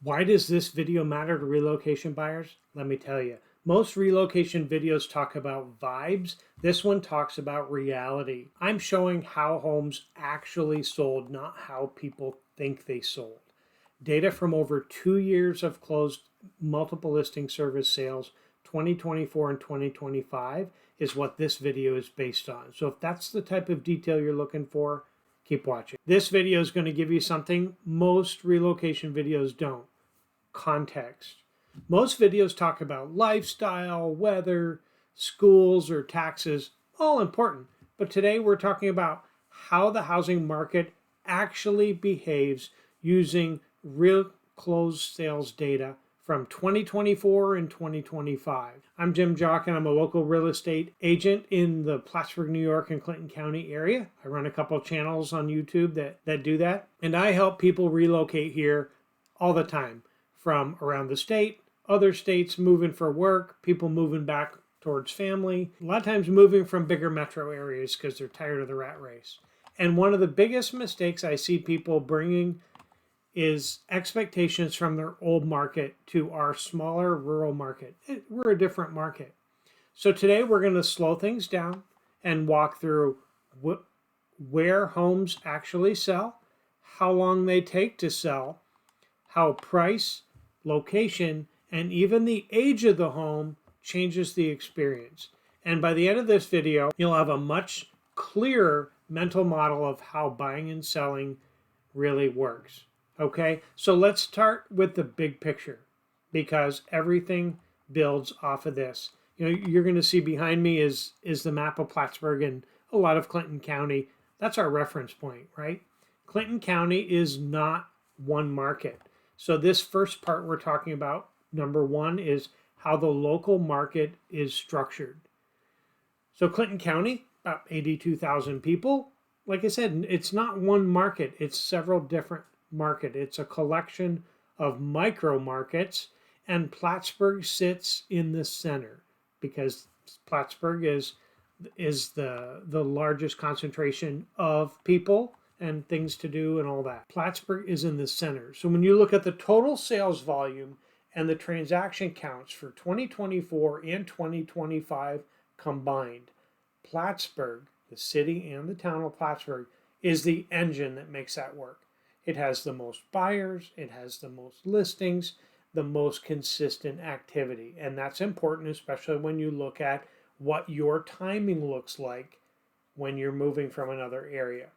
Why does this video matter to relocation buyers? Let me tell you. Most relocation videos talk about vibes. This one talks about reality. I'm showing how homes actually sold, not how people think they sold. Data from over 2 years of closed multiple listing service sales, 2024 and 2025, is what this video is based on. So if that's the type of detail you're looking for, keep watching. This video is going to give you something most relocation videos don't: context. Most videos talk about lifestyle, weather, schools, or taxes, all important. But today we're talking about how the housing market actually behaves using real closed sales data from 2024 and 2025. I'm Jim Jock, and I'm a local real estate agent in the Plattsburgh, New York, and Clinton County area. I run a couple of channels on YouTube that do that, and I help people relocate here all the time from around the state, other states moving for work, people moving back towards family, a lot of times moving from bigger metro areas because they're tired of the rat race. And one of the biggest mistakes I see people bringing is expectations from their old market to our smaller rural market. We're a different market. So today we're going to slow things down and walk through where homes actually sell, how long they take to sell, how price, location, and even the age of the home changes the experience. And by the end of this video, you'll have a much clearer mental model of how buying and selling really works. Okay, so let's start with the big picture because everything builds off of this. You're going to see behind me is the map of Plattsburgh and a lot of Clinton County. That's our reference point, right? Clinton County is not one market. So this first part we're talking about, number one, is how the local market is structured. So Clinton County, about 82,000 people. Like I said, it's not one market. It's several different markets. It's a collection of micro markets, and Plattsburgh sits in the center because Plattsburgh is the largest concentration of people and things to do and all that. Plattsburgh is in the center. So when you look at the total sales volume and the transaction counts for 2024 and 2025 combined, Plattsburgh, the city and the town of Plattsburgh, is the engine that makes that work. It has the most buyers, it has the most listings, the most consistent activity. And that's important, especially when you look at what your timing looks like when you're moving from another area.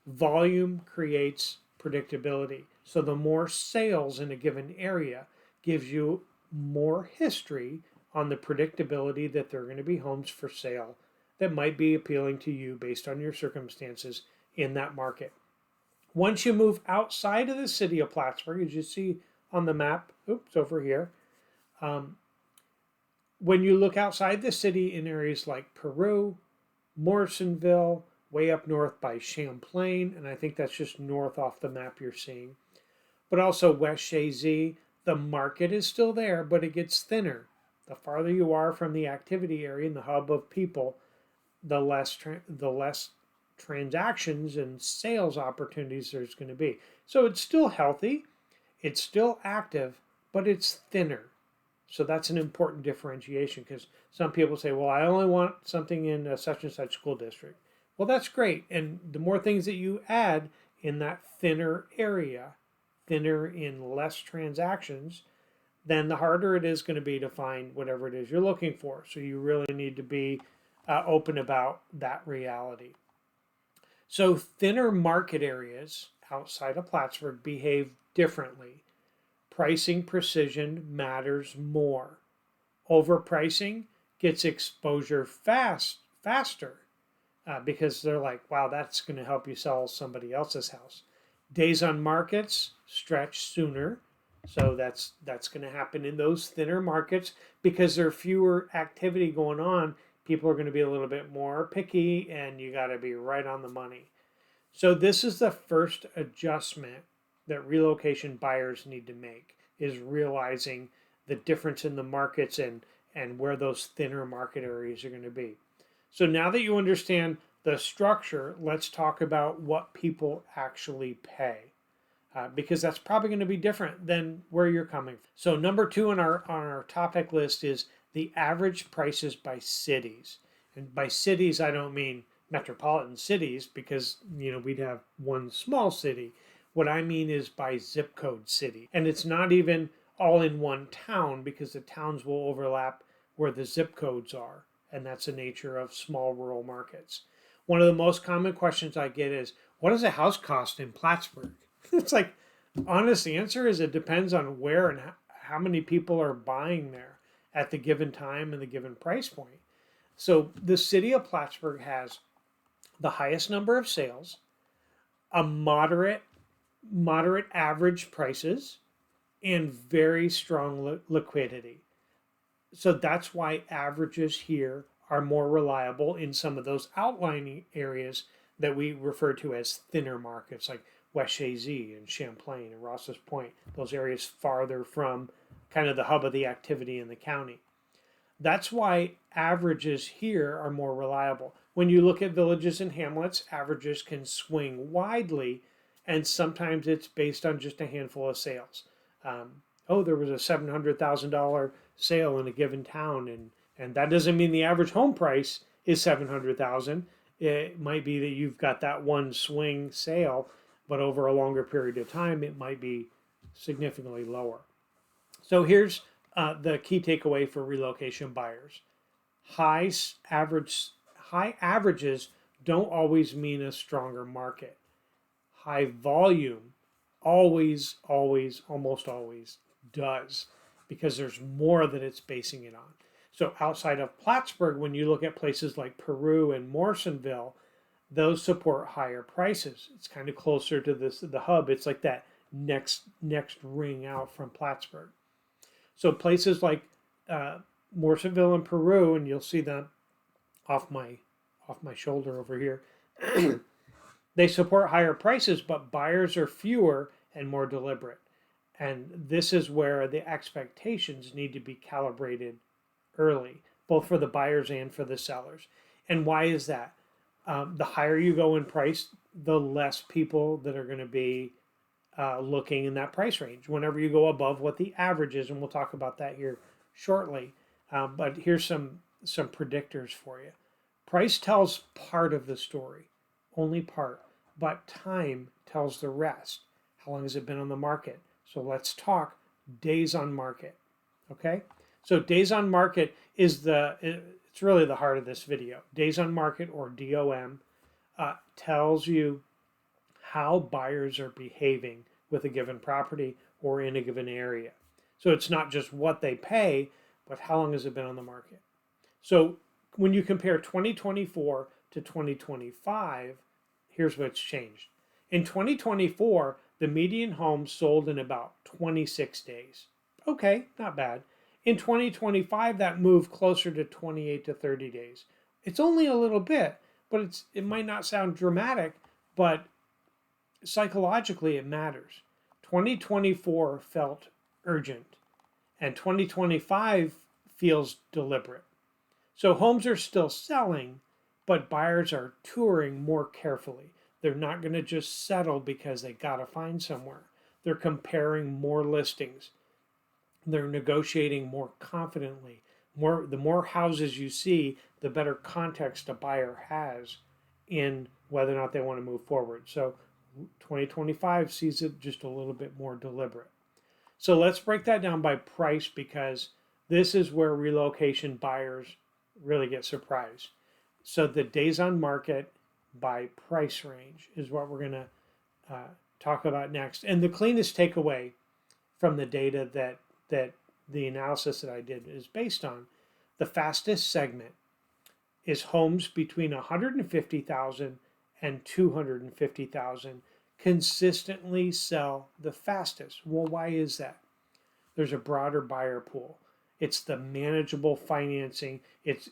Volume creates predictability. So the more sales in a given area gives you more history on the predictability that there are going to be homes for sale that might be appealing to you based on your circumstances in that market. Once you move outside of the city of Plattsburgh, as you see on the map, oops, over here, when you look outside the city in areas like Peru, Morrisonville, way up north by Champlain, and I think that's just north off the map you're seeing, but also West Shazy, the market is still there, but it gets thinner. The farther you are from the activity area and the hub of people, the less transactions and sales opportunities there's going to be. So it's still healthy, it's still active, but it's thinner. So that's an important differentiation because some people say, well, I only want something in a such and such school district. Well, that's great. And the more things that you add in that thinner area, thinner in less transactions, then the harder it is going to be to find whatever it is you're looking for. So you really need to be open about that reality. So thinner market areas outside of Plattsburgh behave differently. Pricing precision matters more. Overpricing gets exposure faster because they're like, wow, that's going to help you sell somebody else's house. Days on markets stretch sooner. So that's going to happen in those thinner markets because there are fewer activity going on. People are going to be a little bit more picky and you got to be right on the money. So this is the first adjustment that relocation buyers need to make, is realizing the difference in the markets and where those thinner market areas are going to be. So now that you understand the structure, let's talk about what people actually pay. because that's probably going to be different than where you're coming from. So number 2 on our topic list is the average prices by cities. And by cities, I don't mean metropolitan cities, because we'd have one small city. What I mean is by zip code city. And it's not even all in one town, because the towns will overlap where the zip codes are. And that's the nature of small rural markets. One of the most common questions I get is, what does a house cost in Plattsburgh? It's like, honest answer is it depends on where and how many people are buying there at the given time and the given price point. So the city of Plattsburgh has the highest number of sales, a moderate average prices, and very strong liquidity. So that's why averages here are more reliable in some of those outlying areas that we refer to as thinner markets, like West Shazy and Champlain and Ross's Point, those areas farther from kind of the hub of the activity in the county. That's why averages here are more reliable. When you look at villages and hamlets, averages can swing widely, and sometimes it's based on just a handful of sales. There was a $700,000 sale in a given town, and that doesn't mean the average home price is $700,000. It might be that you've got that one swing sale, but over a longer period of time, it might be significantly lower. So here's the key takeaway for relocation buyers. High averages don't always mean a stronger market. High volume almost always does, because there's more that it's basing it on. So outside of Plattsburgh, when you look at places like Peru and Morrisonville, those support higher prices. It's kind of closer to the hub. It's like that next ring out from Plattsburgh. So places like Morrisonville and Peru, and you'll see that off my shoulder over here, they support higher prices, but buyers are fewer and more deliberate. And this is where the expectations need to be calibrated early, both for the buyers and for the sellers. And why is that? The higher you go in price, the less people that are going to be looking in that price range whenever you go above what the average is. And we'll talk about that here shortly. But here's some predictors for you. Price tells part of the story, only part, but time tells the rest. How long has it been on the market? So let's talk days on market. Okay? So days on market is it's really the heart of this video. Days on market, or DOM, tells you how buyers are behaving with a given property or in a given area. So it's not just what they pay, but how long has it been on the market. So when you compare 2024 to 2025, here's what's changed. In 2024, the median home sold in about 26 days. Okay, not bad. In 2025, that moved closer to 28 to 30 days. It's only a little bit, but it might not sound dramatic, but psychologically it matters. 2024 felt urgent, and 2025 feels deliberate. So homes are still selling, but buyers are touring more carefully. They're not going to just settle because they got to find somewhere. They're comparing more listings. They're negotiating more confidently. The more houses you see, the better context a buyer has in whether or not they want to move forward. So 2025 sees it just a little bit more deliberate. So let's break that down by price, because this is where relocation buyers really get surprised. So the days on market by price range is what we're going to talk about next. And the cleanest takeaway from the data that the analysis that I did is based on, the fastest segment is homes between 150,000 and 250,000 consistently sell the fastest. Well, why is that? There's a broader buyer pool. It's the manageable financing. It's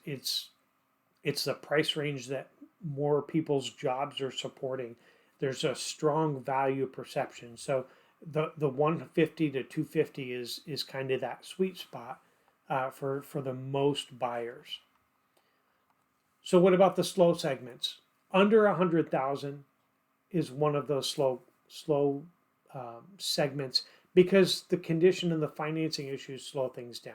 the price range that more people's jobs are supporting. There's a strong value perception. So the 150 to 250 is kind of that sweet spot for the most buyers. So what about the slow segments? Under 100,000 is one of those slow segments because the condition and the financing issues slow things down.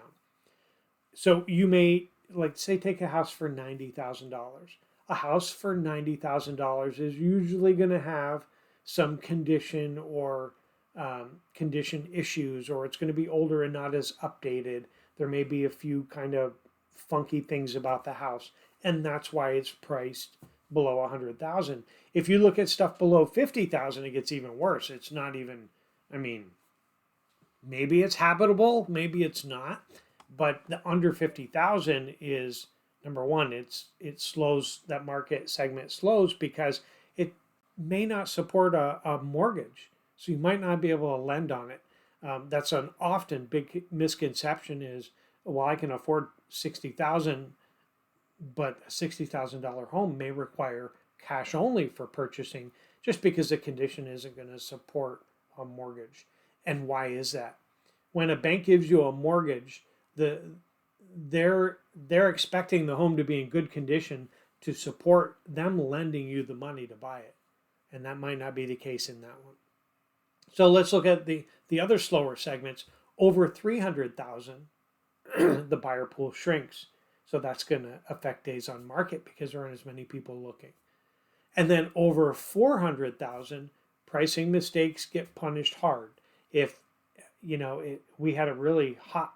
So you may, like, say, take a house for $90,000. A house for $90,000 is usually going to have some condition or condition issues, or it's going to be older and not as updated. There may be a few kind of funky things about the house, and that's why it's priced below 100,000. If you look at stuff below 50,000, it gets even worse. It's not even, I mean, maybe it's habitable, maybe it's not, but the under 50,000 is number one. It slows, that market segment slows because it may not support a mortgage, so you might not be able to lend on it. That's an often big misconception is, well, I can afford 60,000, but a $60,000 home may require cash only for purchasing just because the condition isn't going to support a mortgage. And why is that? When a bank gives you a mortgage, they're expecting the home to be in good condition to support them lending you the money to buy it. And that might not be the case in that one. So let's look at the other slower segments. Over 300,000, the buyer pool shrinks. So that's going to affect days on market because there aren't as many people looking. And then over 400,000, pricing mistakes get punished hard. If, we had a really hot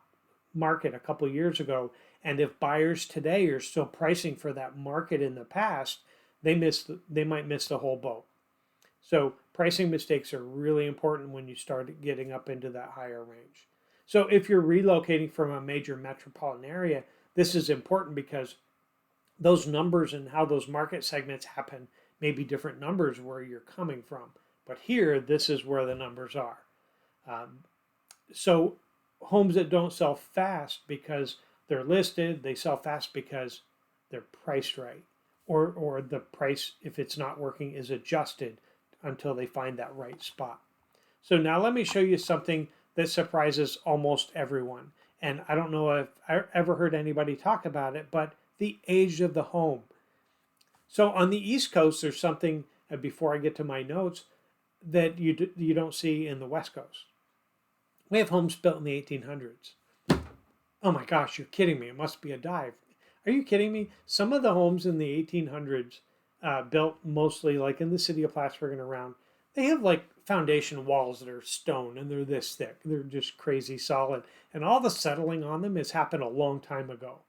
market a couple years ago, and if buyers today are still pricing for that market in the past, they might miss the whole boat. So pricing mistakes are really important when you start getting up into that higher range. So if you're relocating from a major metropolitan area, this is important because those numbers and how those market segments happen may be different numbers where you're coming from. But here, this is where the numbers are. So homes that don't sell fast because they're listed, they sell fast because they're priced right. Or the price, if it's not working, is adjusted until they find that right spot. So now let me show you something that surprises almost everyone. And I don't know if I ever heard anybody talk about it, but the age of the home. So on the East Coast, there's something, before I get to my notes, that you don't see in the West Coast. We have homes built in the 1800s. Oh my gosh, you're kidding me. It must be a dive. Are you kidding me? Some of the homes in the 1800s, built mostly like in the city of Plattsburgh and around, they have like foundation walls that are stone and they're this thick. They're just crazy solid. And all the settling on them has happened a long time ago.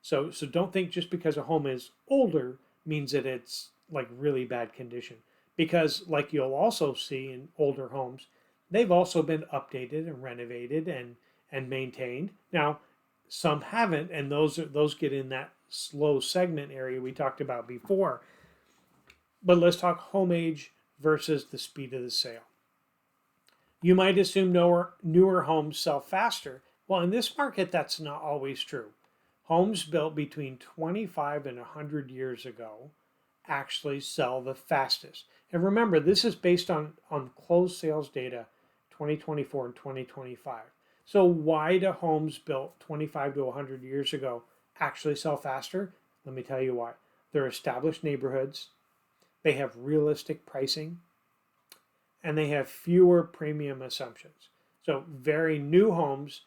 So don't think just because a home is older means that it's like really bad condition. Because like you'll also see in older homes, they've also been updated and renovated and maintained. Now, some haven't, and those get in that slow segment area we talked about before. But let's talk home age versus the speed of the sale. You might assume newer homes sell faster. Well, in this market, that's not always true. Homes built between 25 and 100 years ago actually sell the fastest. And remember, this is based on closed sales data 2024 and 2025. So why do homes built 25 to 100 years ago actually sell faster? Let me tell you why. They're established neighborhoods, they have realistic pricing, and they have fewer premium assumptions. So very new homes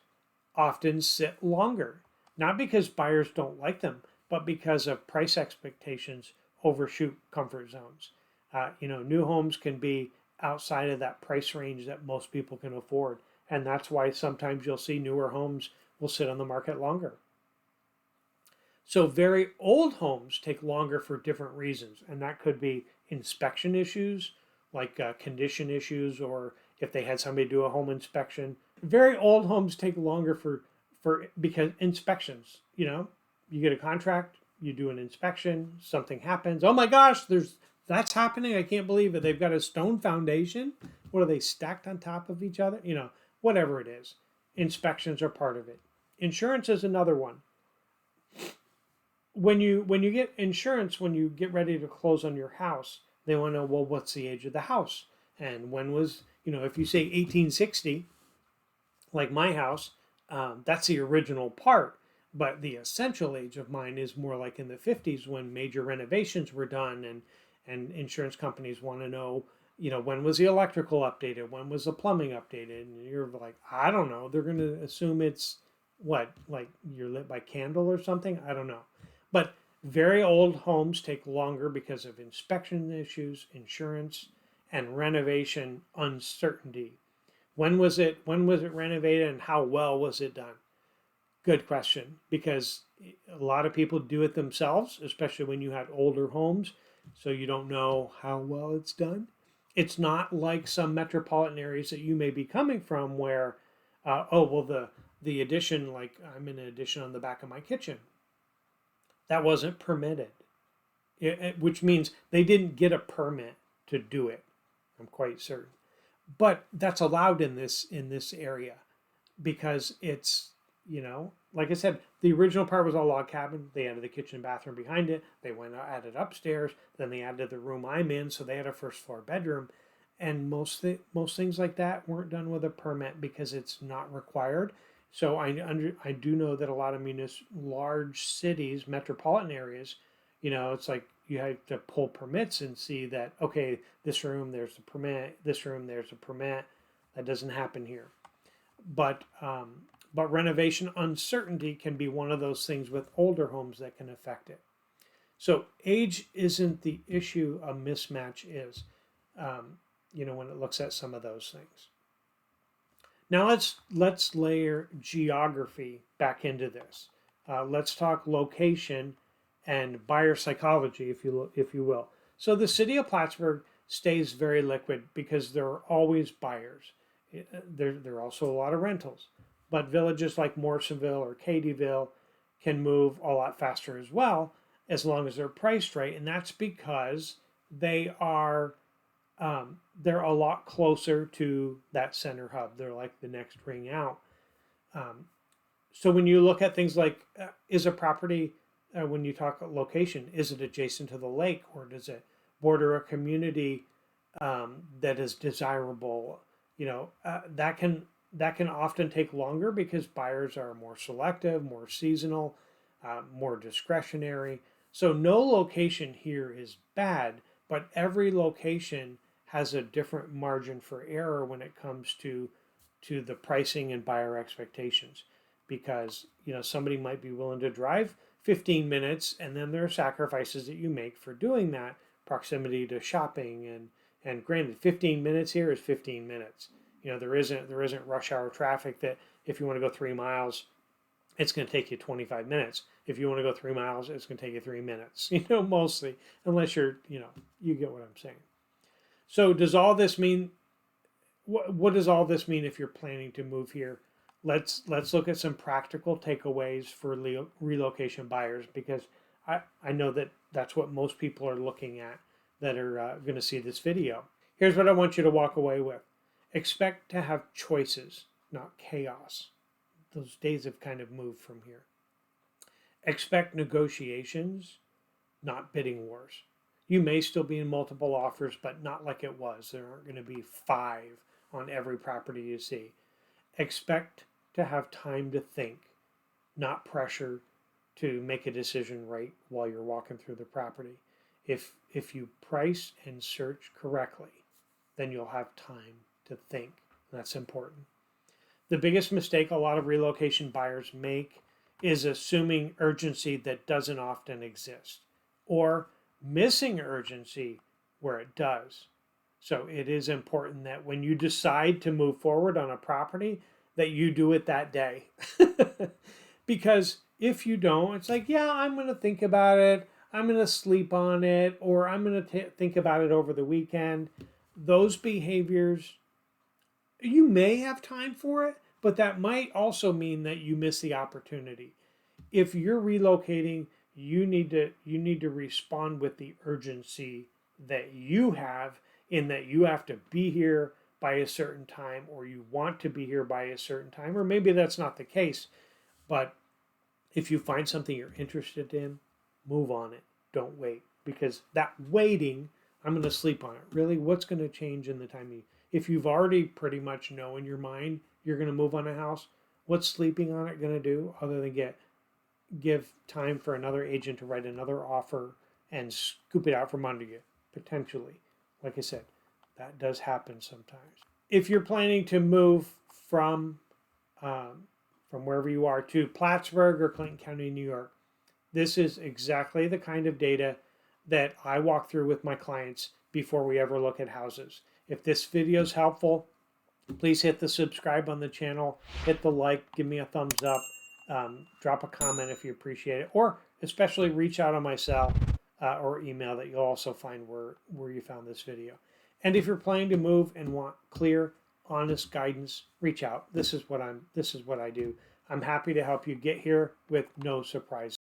often sit longer, not because buyers don't like them, but because of price expectations overshoot comfort zones. New homes can be outside of that price range that most people can afford. And that's why sometimes you'll see newer homes will sit on the market longer. So very old homes take longer for different reasons. And that could be inspection issues, like condition issues, or if they had somebody do a home inspection. Very old homes take longer for because inspections, you get a contract, you do an inspection, something happens. Oh my gosh, that's happening. I can't believe it. They've got a stone foundation. What are they, stacked on top of each other? Whatever it is. Inspections are part of it. Insurance is another one. When you get insurance, when you get ready to close on your house, they want to know, well, what's the age of the house? And when was, if you say 1860, like my house, that's the original part. But the essential age of mine is more like in the 50s when major renovations were done, and insurance companies want to know when was the electrical updated? When was the plumbing updated? And you're like, I don't know. They're going to assume it's what, like you're lit by candle or something? I don't know. But very old homes take longer because of inspection issues, insurance, and renovation uncertainty. When was it renovated and how well was it done? Good question, because a lot of people do it themselves, especially when you have older homes, so you don't know how well it's done. It's not like some metropolitan areas that you may be coming from where, oh, well, the addition, like I'm in an addition on the back of my kitchen, that wasn't permitted, which means they didn't get a permit to do it. I'm quite certain, but that's allowed in this area because it's, like I said, the original part was a log cabin. They added the kitchen and bathroom behind it. They went and added upstairs. Then they added the room I'm in, so they had a first floor bedroom. And most things like that weren't done with a permit because it's not required. So I do know that a lot of large cities, metropolitan areas, it's like you have to pull permits and see that, okay, this room there's a permit, this room there's a permit. That doesn't happen here. But renovation uncertainty can be one of those things with older homes that can affect it. So age isn't the issue, a mismatch is, when it looks at some of those things. Now let's layer geography back into this. Let's talk location and buyer psychology, if you will. So the city of Plattsburgh stays very liquid because there are always buyers. There are also a lot of rentals, but villages like Morrisonville or Cadyville can move a lot faster as well, as long as they're priced right, and that's because they're a lot closer to that center hub. They're like the next ring out. So when you look at things like, is a property, when you talk location, is it adjacent to the lake, or does it border a community that is desirable? That can often take longer because buyers are more selective, more seasonal, more discretionary. So no location here is bad, but every location has a different margin for error when it comes to the pricing and buyer expectations, because somebody might be willing to drive 15 minutes, and then there are sacrifices that you make for doing that, proximity to shopping, and granted 15 minutes here is 15 minutes. There isn't rush hour traffic that if you want to go 3 miles, it's going to take you 25 minutes. If you want to go 3 miles, it's going to take you 3 minutes, mostly, unless you get what I'm saying. So does all this mean, what does all this mean if you're planning to move here? Let's look at some practical takeaways for relocation buyers, because I know that that's what most people are looking at that are going to see this video. Here's what I want you to walk away with. Expect to have choices, not chaos. Those days have kind of moved from here. Expect negotiations, not bidding wars. You may still be in multiple offers, but not like it was. There aren't going to be 5 on every property you see. Expect to have time to think, not pressure to make a decision right while you're walking through the property. If you price and search correctly, then you'll have time to think. That's important. The biggest mistake a lot of relocation buyers make is assuming urgency that doesn't often exist, or missing urgency where it does. So it is important that when you decide to move forward on a property, that you do it that day. Because if you don't, it's like, yeah, I'm going to think about it, I'm going to sleep on it, or I'm going to think about it over the weekend. Those behaviors, you may have time for it, but that might also mean that you miss the opportunity. If you're relocating, you need to respond with the urgency that you have, in that you have to be here by a certain time, or you want to be here by a certain time, or maybe that's not the case. But if you find something you're interested in, move on it. Don't wait, because that waiting, I'm going to sleep on it. Really, what's going to change in the time if you've already pretty much know in your mind you're going to move on a house, what's sleeping on it going to do other than give time for another agent to write another offer and scoop it out from under you, potentially? Like I said, That does happen sometimes. If you're planning to move from wherever you are to Plattsburgh or Clinton County, New York, this is exactly the kind of data that I walk through with my clients before we ever look at houses. If this video is helpful, please hit the subscribe on the channel, hit the like, give me a thumbs up, drop a comment if you appreciate it, or especially reach out on my cell or email that you'll also find where you found this video. And if you're planning to move and want clear, honest guidance, reach out. This is what I do. I'm happy to help you get here with no surprises.